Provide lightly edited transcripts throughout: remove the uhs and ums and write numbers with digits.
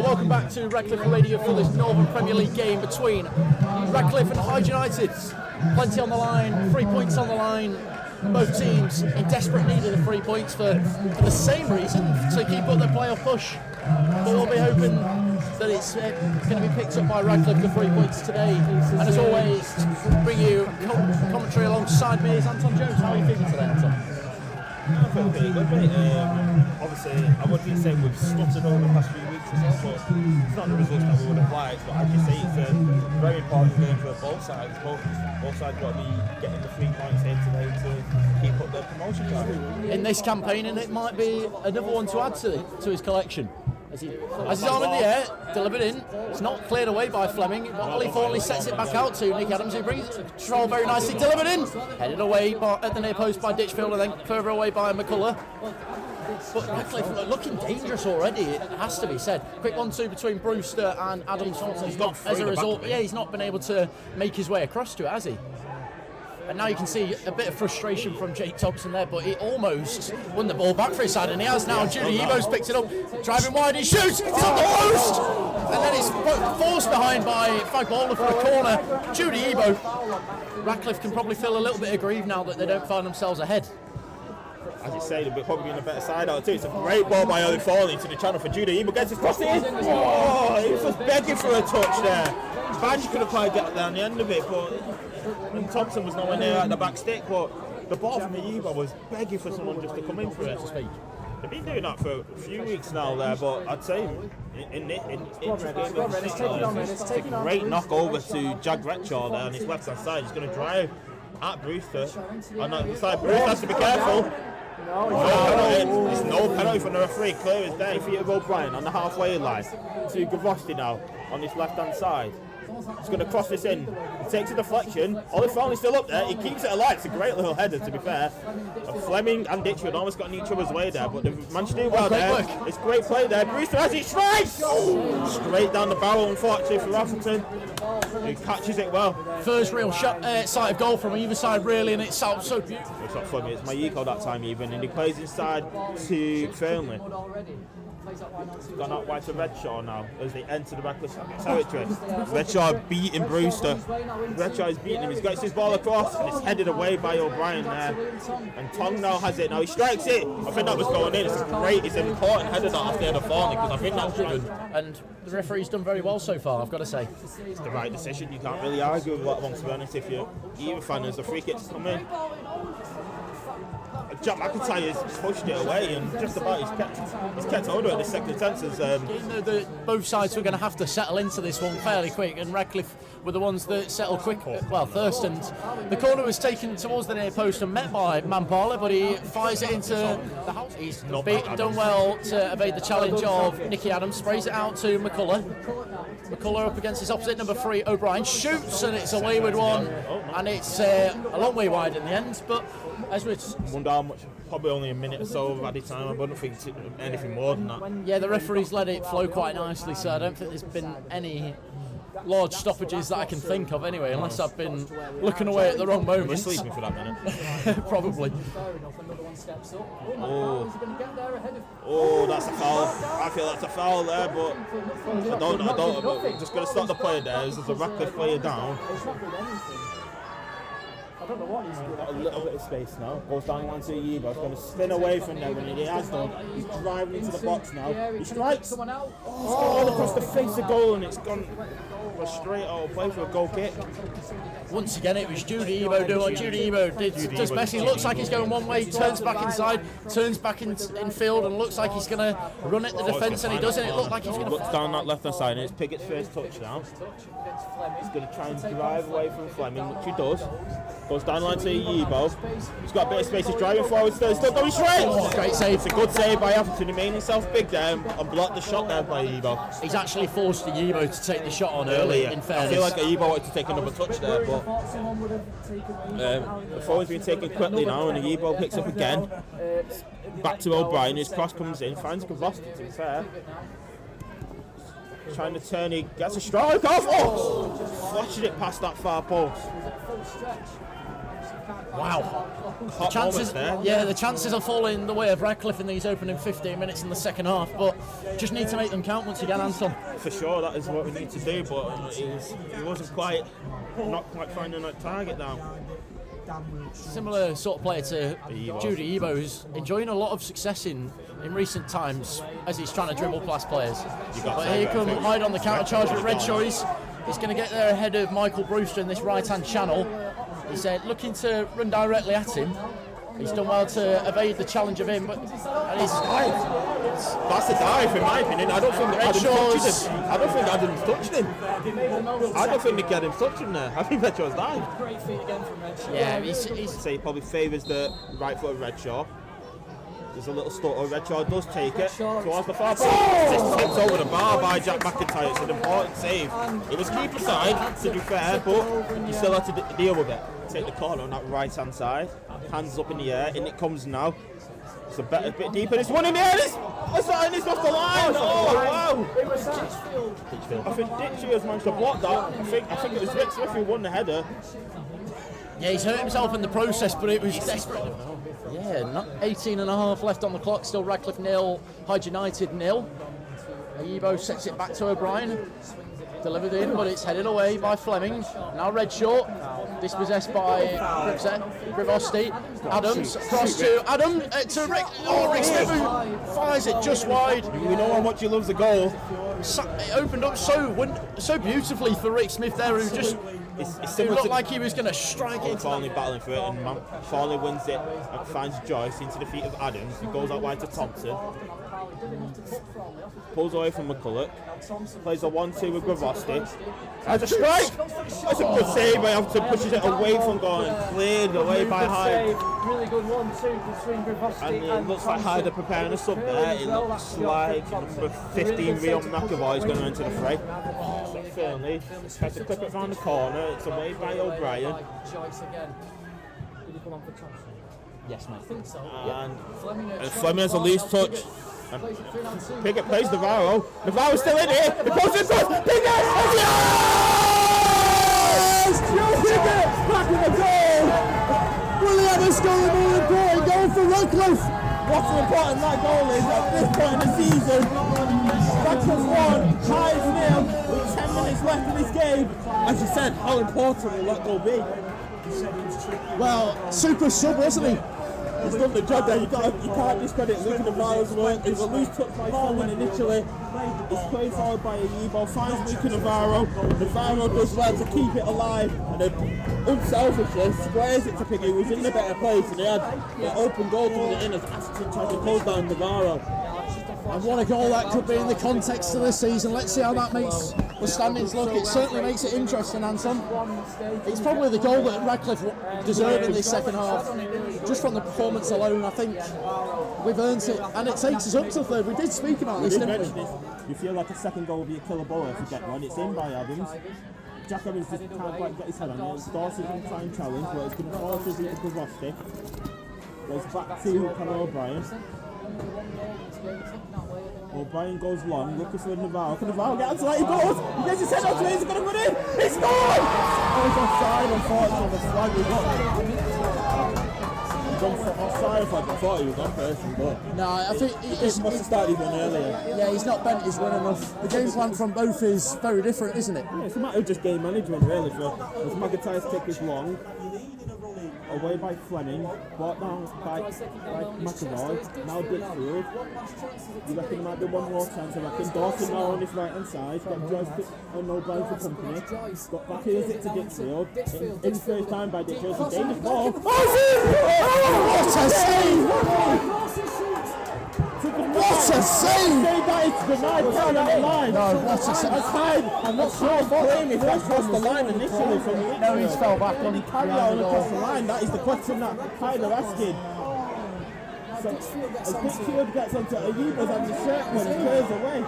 Well, welcome back to Radcliffe Radio for this Northern Premier League game between Radcliffe and Hyde United. Plenty on the line, 3 points on the line. Both teams in desperate need of the 3 points for the same reason, to keep up their playoff push. But we'll be hoping that it's going to be picked up by Radcliffe, the 3 points today. And as always, bring you commentary alongside me is Anton Jones. How are you feeling today, Anton? I feel pretty good, mate. Obviously, I wouldn't say we've stuttered over the past few weeks or so, but it's not the results that we would have liked. But as you say, it's a very important game for both sides. Both sides got to be getting the 3 points here today to keep up their promotion drive. In this campaign, and it might be another one to add to his collection. As his arm in the air, delivered in. It's not cleared away by Fleming. Ollie Thornley sets it back out to Nick Adams, who brings it to control very nicely. Delivered in. Headed away at the near post by Ditchfield, and then further away by McCullough. But Radcliffe looking dangerous already, it has to be said. Quick 1-2 between Brewster and Adams. As a result, he's not been able to make his way across to it, has he? And now you can see a bit of frustration from Jake Thompson there, but he almost won the ball back for his side, and he has now. Judy Ebo's picked it up, driving wide, he shoots, it's on the post! And then it's forced behind by 𝗦𝗲𝘀𝗀𝗀𝗲𝗀 for a corner. Judy Ebo. Radcliffe can probably feel a little bit aggrieved now that they don't find themselves ahead. As you say, they're probably in a better side out too. It's a great ball by Ollie Thornley into the channel for Judy Ebo, gets his cross in. Oh, he was just begging for a touch there. Badge could have quite got down the end of it, but and Thompson was nowhere near at the back stick, but the ball from the Ebo was begging for someone just to come in for it. They've been doing that for a few weeks now there, but I'd say in this game, it's a great knock over to Jag Retshaw there on his left hand side. He's going to drive at Brewster. On that side, Brewster has to be careful. There's no penalty from the referee. Clear as day for O'Brien on the halfway line to 𝗲𝗀𝘀𝗀𝗀𝗀 now on his left hand side. He's going to cross this in. He takes a deflection. Ollie Thornley's still up there. He keeps it alive. It's a great little header, to be fair. Fleming and Ditchfield almost got in each other's way there, but they've managed to do well there. It's great play there. Brewster has it. Strikes! Straight down the barrel, unfortunately, for Warrington. He catches it well. First real shot, sight of goal from either side, really, and it's out so beautiful. It's not Fleming, it's 𝗦𝗲𝗀𝗀𝗀𝗀𝗀 that time even, and he plays inside to Fernley. Gone out wide to Retshaw now as they enter the Radcliffe territory. Retshaw beating Brewster. Retshaw is beating him. He's got his ball across and it's headed away by O'Brien there. And Tong now has it. Now he strikes it. I think that was going in. It's an important header that after the Thornley, because I think that's good. And the referee's done very well so far, I've got to say. It's the right decision. You can't really argue with that one, to be honest. If you're either fan, as the free kick to come in. Jack McIntyre has pushed it away and just about he's kept hold of it. The second sense is both sides were going to have to settle into this one fairly quick, and Radcliffe were the ones that settled quick. Well, first, and the corner was taken towards the near post and met by 𝗦𝗲𝗀𝗀𝗀𝗀𝗀, but he fires it into the house. He's done well to evade the challenge of Nicky Adams. Sprays it out to McCullough. McCullough up against his opposite number 3, O'Brien, shoots, and it's a wayward one, and it's a long way wide in the end. But as we wonder how much, probably only a minute or so of added time. I wouldn't think anything more than that. Yeah, the referee's let it flow quite nicely, so I don't think there's been any large stoppages that I can think of anyway, unless I've been looking away at the wrong moment. You're sleeping for that minute. Probably. Oh, that's a foul. I feel that's a foul there, but I don't. I'm just going to stop the player there. There's a Radcliffe player down. He's got a little bit of space now. Goes down one to 𝗲𝗀𝗀𝗀𝗀𝗀. He's going to spin away from there, and he has done. He's driving into the box now. He strikes. Oh, across the face of goal, and it's gone straight out. Play for a goal kick. Once again, it was Judy Ebo doing what Judy Ebo does best. He looks like he's going one way, turns back inside, turns back in field, and looks like he's going to run at the defence, and he doesn't. It looked like he's going to. Looks down that left hand side, and it's Piggott's first touchdown. He's going to try and drive away from Fleming, which he does. Goes down line to 𝗲𝗀𝗀𝗀𝗀𝗀𝗀. He's got a bit of space. He's driving forward. Still going straight. Oh, great save. It's a good save by Atherton. He made himself big there and blocked the shot there by 𝗲𝗀𝗀𝗀𝗀𝗀. He's actually forced 𝗲𝗀𝗀𝗀𝗀𝗀𝗀 to take the shot on early, in fairness. I feel like 𝗲𝗀𝗀𝗀𝗀𝗀𝗀𝗀 would to take another touch there, but the forward's been taken quickly now, and 𝗲𝗀𝗀𝗀𝗀𝗀𝗀 picks up again. Back to O'Brien. His cross comes in, finds 𝗲𝗀𝗀𝗀𝗀𝗀, to be fair. Trying to turn, he gets a strike off. Oh! Flashed it past that far post. Wow. The Hot chances, there. yeah, the chances are falling the way of Radcliffe in these opening 15 minutes in the second half, but just need to make them count once again, Anton. For sure, that is what we need to do, but he wasn't not quite finding that target now. Similar sort of player to 𝗬𝗲𝘀𝗀𝗧𝗶𝗰𝗸𝗀𝗀𝗀 who's enjoying a lot of success in recent times as he's trying to dribble past players. But here come Hyde on the counter charge with 𝗦𝗲𝘀𝗀𝗧𝗶𝗰𝗸𝗀𝗀𝗀 He's going to get there ahead of Michael Brewster in this right-hand channel. He's looking to run directly at him. He's done well to evade the challenge of him, but that's a dive in my opinion. I don't think Adam's touched him. I don't think Adam's touched him. I don't think Nicky Adams touched him there. I think 𝗦𝗲𝗀𝗀𝗀's dive. Great feet again from Redshaw. yeah, he's So he probably favours the right foot of 𝗦𝗲𝗀. There's a little stutter. 𝗦𝗲𝗀 does take it towards the far post. Just tips over the bar by Jack McIntyre. It's an important save. It was keeper side, to be fair, but you still had to deal with it. Take the corner on that right hand side. Hands up in the air, and it comes now. It's a bit deeper. It's one in the air. It's off the line. Oh wow! It was Ditchfield. I think Ditchfield's managed to block that. I think it was Rick Smith who won the header. Yeah, he's hurt himself in the process, but it was desperate. Yeah, not 18 and a half left on the clock. Still Radcliffe 0, Hyde United 0. 𝗬𝗲𝘀𝗀𝗀𝗀 sets it back to O'Brien. Delivered in, but it's headed away by Fleming. Now Redshaw, dispossessed by 𝗦𝗲𝘀𝗀𝗀𝗀𝗀. Adams, cross to Adam, to Rick. Oh, Rick Smith fires it just wide. We know how much he loves the goal. It opened up so beautifully for Rick Smith there, who just it looked like he was going to strike it. Farley battling for it, and Farley wins it and finds Joyce into the feet of Adams. He goes out wide to Thompson. Pulls away from McCulloch. Plays a 1-2 with 𝗦𝗲𝘀𝗀𝗀𝗀. That's a strike! That's a good save, but have to pushes it away from goal and cleared away by Hyde. Really good 1-2 between 𝗦𝗲𝘀𝗀𝗀𝗀 And it looks like Hyde are preparing a sub there. It looks like number 15, Rion 𝗏𝗏𝗏𝗏 is going to enter the fray. Firmly tries to clip it round the corner. It's away by O'Brien. Joyce again. Did he come on for Thompson? Yes, mate. I think so. And Fleming Fleming has a loose touch. Pickett plays 𝗏𝗏𝗏𝗏𝗏's still in here. The post is crossed. Pickett! Yes! Pickett back in the goal. Will he ever score the more important goal for Radcliffe? What's important that goal is at this point in the season. Radcliffe won, Hyde 0 with 10 minutes left in this game. As you said, how important will that goal be? Well, super sub, wasn't he? He's done the job there. You can't discredit Luke 𝗏𝗏𝗏𝗏's work. It was a loose touch by Fleming initially. It's played forward by 𝗬𝗏𝗀𝗏𝗏𝗏, finds Luke 𝗏𝗏𝗏𝗏𝗏. 𝗏𝗏𝗏𝗏 does well to keep it alive and unselfishly squares it to Pickett, who was in a better place, and he had an open goal to win it in as Aston tried to close down 𝗏𝗏𝗏𝗏𝗏. And what a goal that could be in the context of the season. Let's see how that makes the standings look. It certainly makes it interesting, Anton. It's probably the goal that Radcliffe deserved in this second half. Just from the performance alone, I think we've earned it. And it takes us up to third. We did speak about this, didn't we? You feel like a second goal will be a killer ball if you get one. It's in by Adams. Jack Evans just can't quite get his head on it. Dorsey's going to try and challenge, but it's going to force us into 𝗏𝗏𝗏𝗏𝗏𝗏. Goes back to Conor O'Brien. O'Brien goes long, looking for 𝗏𝗏𝗏𝗏𝗏. Can 𝗏𝗏𝗏𝗏𝗏 get onto that? He goes! He gets his head onto it, he's going to run in! He's gone! Oh, he's offside, unfortunately. The flag was up. He's offside flag. I thought he was on person, but No, I think he must have started one earlier. yeah, he's not bent his run enough. The game plan from both is very different, isn't it? Yeah, it's a matter of just game management, really. So, as McIntyre's kick is long, away by Fleming, brought down by McAvoy, now Ditchfield. You reckon there might be one more chance? I reckon Dawson now on his right hand side, got Joyce and O'Brien for company, got back heels it to Ditchfield, in first time by Ditchfield, it's a dangerous ball. What a save! What a save! That is denied down on the line. No, what a save! That's Hyde. I'm not sure if that crossed the line initially from the No, he's fell back on he carried on across the line. That is the question that Hyde are asking. So, as Ditchfield gets onto 𝗬𝗏𝗏𝗏𝗏𝗏's and the shirt when he clears away.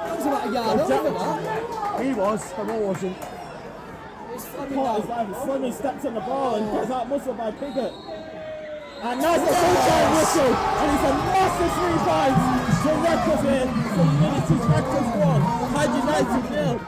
That was about a yard over that. He was, the ball wasn't. Fleming steps on the ball and gets out muscle by Pickett. And now's the sunshine whistle, and it's a massive 3 points for Radcliffe here. For minutes, Radcliffe 1, Hyde United 0.